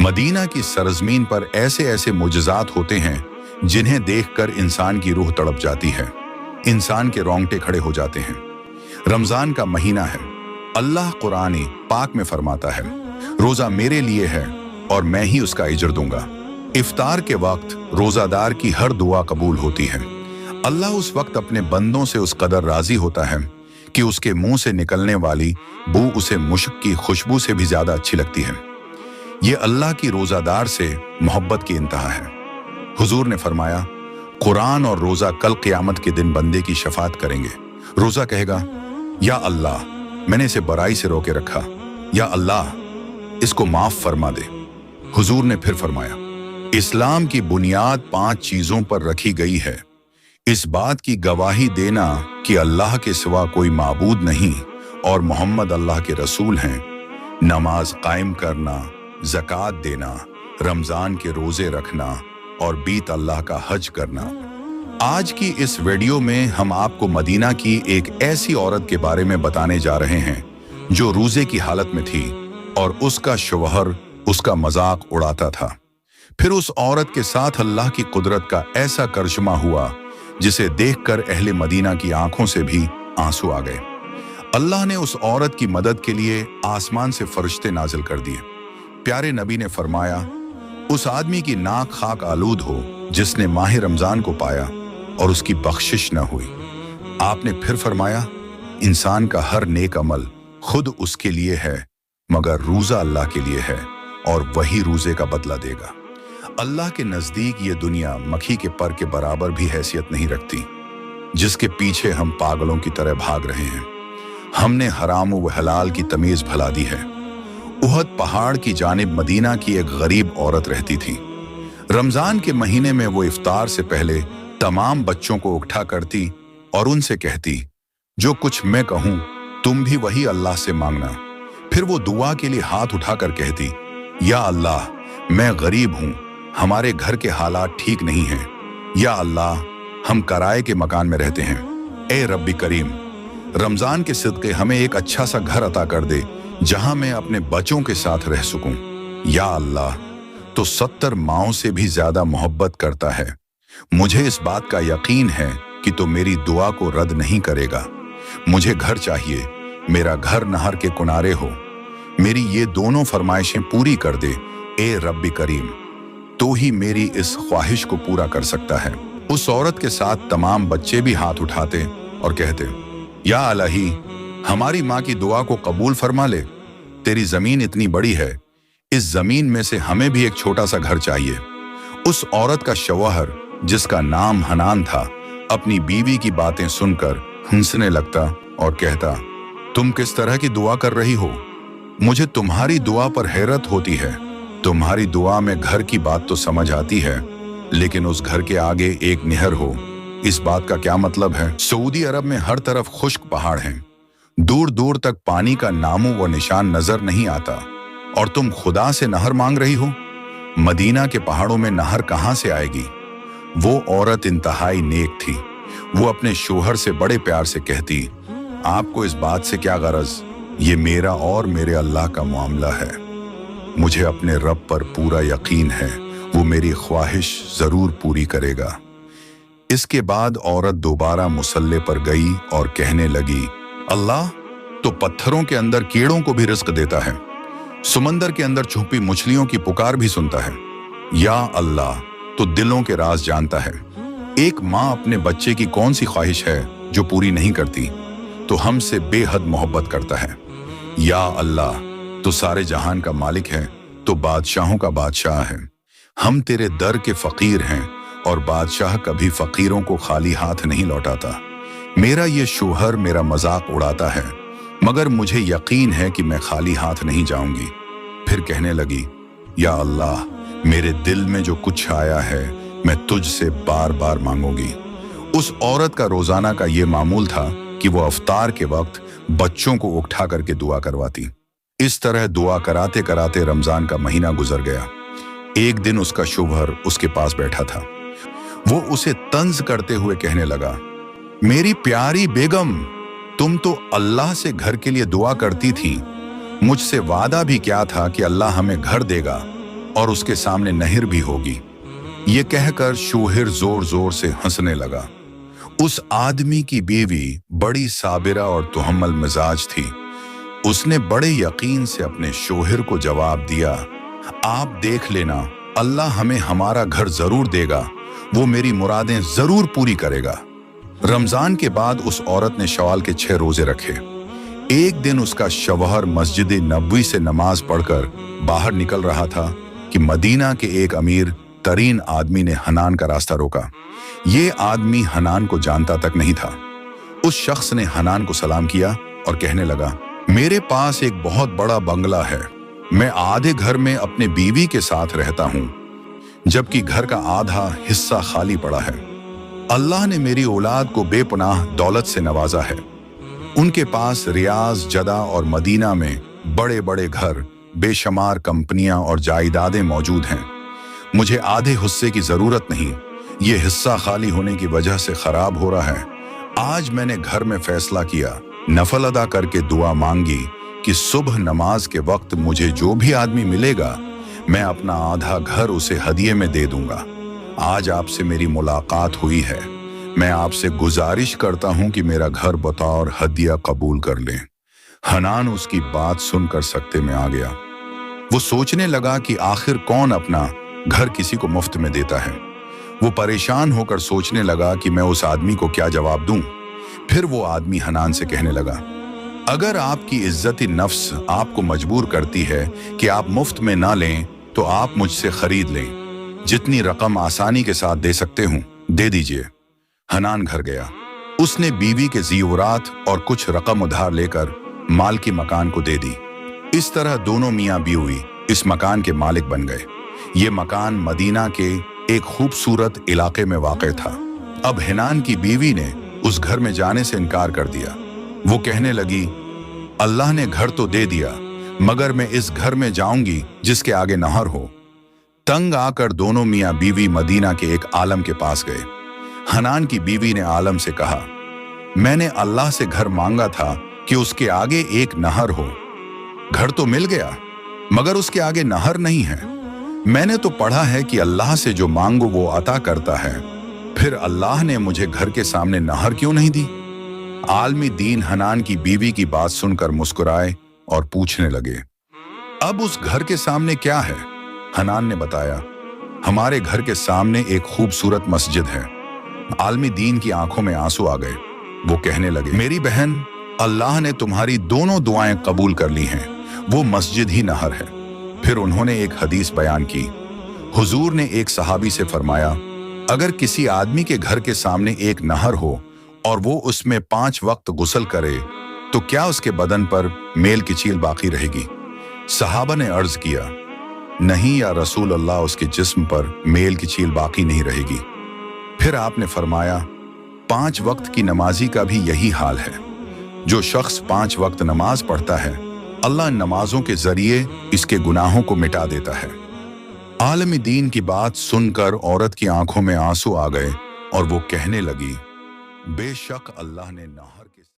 Medina की सरजमीन पर ऐसे ऐसे मुजज़ात होते हैं जिन्हें देखकर इंसान की रूह तड़प जाती है, इंसान के रोंगटे खड़े हो जाते हैं। रमजान का महीना है। अल्लाह कुरान पाक में फरमाता है, रोजा मेरे लिए है और मैं ही उसका अजर दूंगा। इफ्तार के वक्त रोजादार की हर दुआ कबूल होती है। अल्लाह उस वक्त अपने बंदों से उस कदर राजी होता है कि उसके मुंह से निकलने वाली बू उसे मुश्क की खुशबू से भी ज्यादा अच्छी लगती है। ये अल्लाह की रोजादार से मोहब्बत की इंतहा है। हुजूर ने फरमाया, कुरान और रोजा कल क़यामत के दिन बंदे की शफात करेंगे। रोजा कहेगा, या अल्लाह, मैंने इसे बुराई से रोके रखा, या अल्लाह, इसको माफ फरमा दे। हुजूर ने फिर फरमाया, इस्लाम की बुनियाद 5 चीजों पर रखी गई है। इस बात की गवाही देना कि अल्लाह के सिवा कोई माबूद नहीं और मोहम्मद अल्लाह के रसूल हैं, नमाज कायम करना, ज़कात देना, रमजान के रोजे रखना और बीत अल्लाह का हज करना। आज की इस वीडियो में हम आपको मदीना की एक ऐसी औरत के बारे में बताने जा रहे हैं जो रोजे की हालत में थी और उसका शौहर उसका मजाक उड़ाता था। फिर उस औरत के साथ अल्लाह की कुदरत का ऐसा करशमा हुआ जिसे देखकर अहले मदीना की आंखों से भी आंसू आ गए। अल्लाह ने उस औरत की मदद के लिए आसमान से फरिश्ते नाजिल कर दिए। प्यारे नबी ने फरमाया, उस आदमी की नाक खाक आलूद हो जिसने माह रमजान को पाया और उसकी बख्शिश न हुई। आपने फिर फरमाया, इंसान का हर नेक अमल खुद उसके लिए है मगर रोजा अल्लाह के लिए है और वही रोजे का बदला देगा। अल्लाह के नजदीक ये दुनिया मक्खी के पर के बराबर भी हैसियत नहीं रखती, जिसके पीछे हम पागलों की तरह भाग रहे हैं। हमने हराम व हलाल की तमीज भुला दी है। उहद पहाड़ की जानिब मदीना की एक गरीब औरत रहती थी। रमजान के महीने में वो इफ्तार से पहले तमाम बच्चों को उठा करती और उनसे कहती, जो कुछ मैं कहूं तुम भी वही अल्लाह से मांगना। फिर वो दुआ के लिए हाथ उठाकर कहती, या अल्लाह, मैं गरीब हूं, हमारे घर के हालात ठीक नहीं हैं। या अल्लाह, हम किराए के मकान में रहते हैं। ए रब्बी करीम, रमजान के सिदक़े हमें एक अच्छा सा घर अता कर दे जहां मैं अपने बच्चों के साथ रह सकूं। या अल्लाह, तो 70 माओं से भी ज्यादा मोहब्बत करता है। मुझे इस बात का यकीन है कि तो मेरी दुआ को रद्द नहीं करेगा। मुझे घर चाहिए, मेरा घर नहर के किनारे हो। मेरी ये दोनों फरमाइशें पूरी कर दे ए रब्बी करीम, तो ही मेरी इस ख्वाहिश को पूरा कर सकता है। उस औरत के साथ तमाम बच्चे भी हाथ उठाते और कहते, या इलाही, हमारी माँ की दुआ को कबूल फरमा ले। तेरी जमीन इतनी बड़ी है, इस जमीन में से हमें भी एक छोटा सा घर चाहिए। उस औरत का शौहर, जिसका नाम हनान था, अपनी बीवी की बातें सुनकर हंसने लगता और कहता, तुम किस तरह की दुआ कर रही हो? मुझे तुम्हारी दुआ पर हैरत होती है। तुम्हारी दुआ में घर की बात तो समझ आती है, लेकिन उस घर के आगे एक नहर हो, इस बात का क्या मतलब है? सऊदी अरब में हर तरफ खुश्क पहाड़ हैं, दूर दूर तक पानी का नामो व निशान नजर नहीं आता और तुम खुदा से नहर मांग रही हो? मदीना के पहाड़ों में नहर कहां से आएगी? वो औरत इंतहाई नेक थी। वो अपने शोहर से बड़े प्यार से कहती, आपको इस बात से क्या गरज? ये मेरा और मेरे अल्लाह का मामला है। मुझे अपने रब पर पूरा यकीन है, वो मेरी ख्वाहिश जरूर पूरी करेगा। इसके बाद औरत दोबारा मुसल्ले पर गई और कहने लगी, अल्लाह तो पत्थरों के अंदर कीड़ों को भी रिस्क देता है, समंदर के अंदर छुपी मछलियों की पुकार भी सुनता है। या अल्लाह तो दिलों के राज जानता है। एक माँ अपने बच्चे की कौन सी ख्वाहिश है जो पूरी नहीं करती, तो हमसे बेहद मोहब्बत करता है। या अल्लाह तो सारे जहान का मालिक है, तो बादशाहों का बादशाह है। हम तेरे दर के फकीर हैं और बादशाह कभी फकीरों को खाली हाथ नहीं लौटाता। मेरा ये शोहर मेरा मजाक उड़ाता है, मगर मुझे यकीन है कि मैं खाली हाथ नहीं जाऊंगी। फिर कहने लगी, या अल्लाह, मेरे दिल में जो कुछ आया है मैं तुझसे बार बार मांगूंगी। उस औरत का रोजाना का ये मामूल था कि वो अफ्तार के वक्त बच्चों को उठा करके दुआ करवाती। इस तरह दुआ कराते कराते रमजान का महीना गुजर गया। एक दिन उसका शौहर उसके पास बैठा था। वो उसे तंज करते हुए कहने लगा, मेरी प्यारी बेगम, तुम तो अल्लाह से घर के लिए दुआ करती थी। मुझसे वादा भी क्या था कि अल्लाह हमें घर देगा और उसके सामने नहर भी होगी। ये कहकर शूहर जोर जोर से हंसने लगा। उस आदमी की बीवी बड़ी साबिरा और तुहम्मल मिजाज थी। उसने बड़े यकीन से अपने शोहर को जवाब दिया, आप देख लेना, अल्लाह हमें हमारा घर जरूर देगा, वो मेरी मुरादें जरूर पूरी करेगा। रमजान के बाद उस औरत ने शवाल के 6 रोजे रखे। एक दिन उसका शौहर मस्जिद नबवी से नमाज पढ़कर बाहर निकल रहा था कि मदीना के एक अमीर तरीन आदमी ने हनान का रास्ता रोका। ये आदमी हनान को जानता तक नहीं था। उस शख्स ने हनान को सलाम किया और कहने लगा, मेरे पास एक बहुत बड़ा बंगला है, मैं आधे घर में अपने बीवी के साथ रहता हूं, जबकि घर का आधा हिस्सा खाली पड़ा है। अल्लाह ने मेरी औलाद को बेपनाह दौलत से नवाजा है। उनके पास रियाज, जदा और मदीना में बड़े बड़े घर, बेशुमार कंपनियां और जायदादें मौजूद हैं। मुझे आधे हिस्से की जरूरत नहीं, ये हिस्सा खाली होने की वजह से खराब हो रहा है। आज मैंने घर में फैसला किया, नफल अदा करके दुआ मांगी कि सुबह नमाज के वक्त मुझे जो भी आदमी मिलेगा, मैं अपना आधा घर उसे हदिये में दे दूंगा। आज आपसे मेरी मुलाकात हुई है, मैं आपसे गुजारिश करता हूं कि मेरा घर बतौर हदिया कबूल कर लें। हनान उसकी बात सुनकर सकते में आ गया। वो सोचने लगा कि आखिर कौन अपना घर किसी को मुफ्त में देता है। वो परेशान होकर सोचने लगा कि मैं उस आदमी को क्या जवाब दूं। फिर वो आदमी हनान से कहने लगा, अगर आपकी इज्जत-ए नफ्स आपको मजबूर करती है कि आप मुफ्त में ना लें, तो आप मुझसे खरीद लें। जितनी रकम आसानी के साथ दे सकते हूं, दे दीजिए। हनान घर गया। उसने बीवी के ज़ीवरात और कुछ रकम उधार लेकर माल की मकान को दे दी। इस तरह दोनों मियाँ बीवी इस मकान के मालिक बन गए। ये मकान मदीना के एक खूबसूरत इलाके में वाक़ था। अब हनान की बीवी ने उस घर में जाने से इनकार कर दिया। वो कहने लगी, अल्लाह ने घर तो दे दिया, मगर मैं इस घर में जाऊंगी जिसके आगे नहर हो। तंग आकर दोनों मियाँ बीवी मदीना के एक आलम के पास गए। हनान की बीवी ने आलम से कहा, मैंने अल्लाह से घर मांगा था कि उसके आगे एक नहर हो। घर तो मिल गया, मगर उसके आगे नहर नहीं है। मैंने तो पढ़ा है कि अल्लाह से जो मांगो वो अता करता है, फिर अल्लाह ने मुझे घर के सामने नहर क्यों नहीं दी? आलमी दीन हनान की बीवी की बात सुनकर मुस्कुराए और पूछने लगे, अब उस घर के सामने क्या है? हनान ने बताया, हमारे घर के सामने एक खूबसूरत मस्जिद है। आलमी दीन की आंखों में आंसू आ गए। वो कहने लगे, मेरी बहन, अल्लाह ने तुम्हारी दोनों दुआएं कबूल कर ली हैं, वो मस्जिद ही नहर है। फिर उन्होंने एक हदीस बयान की। हुजूर ने एक सहाबी से फरमाया, अगर किसी आदमी के घर के सामने एक नहर हो और वो उसमें 5 वक्त गुस्ल करे, तो क्या उसके बदन पर मेल की चील बाकी रहेगी? सहाबा ने अर्ज किया, नहीं या रसूल अल्लाह, उसके जिस्म पर मेल की चील बाकी नहीं रहेगी। फिर आपने फरमाया, 5 वक्त की नमाजी का भी यही हाल है। जो शख्स 5 वक्त नमाज पढ़ता है, अल्लाह नमाजों के जरिए इसके गुनाहों को मिटा देता है। आलमी दीन की बात सुनकर औरत की आंखों में आंसू आ गए और वो कहने लगी, बेशक अल्लाह ने नहर के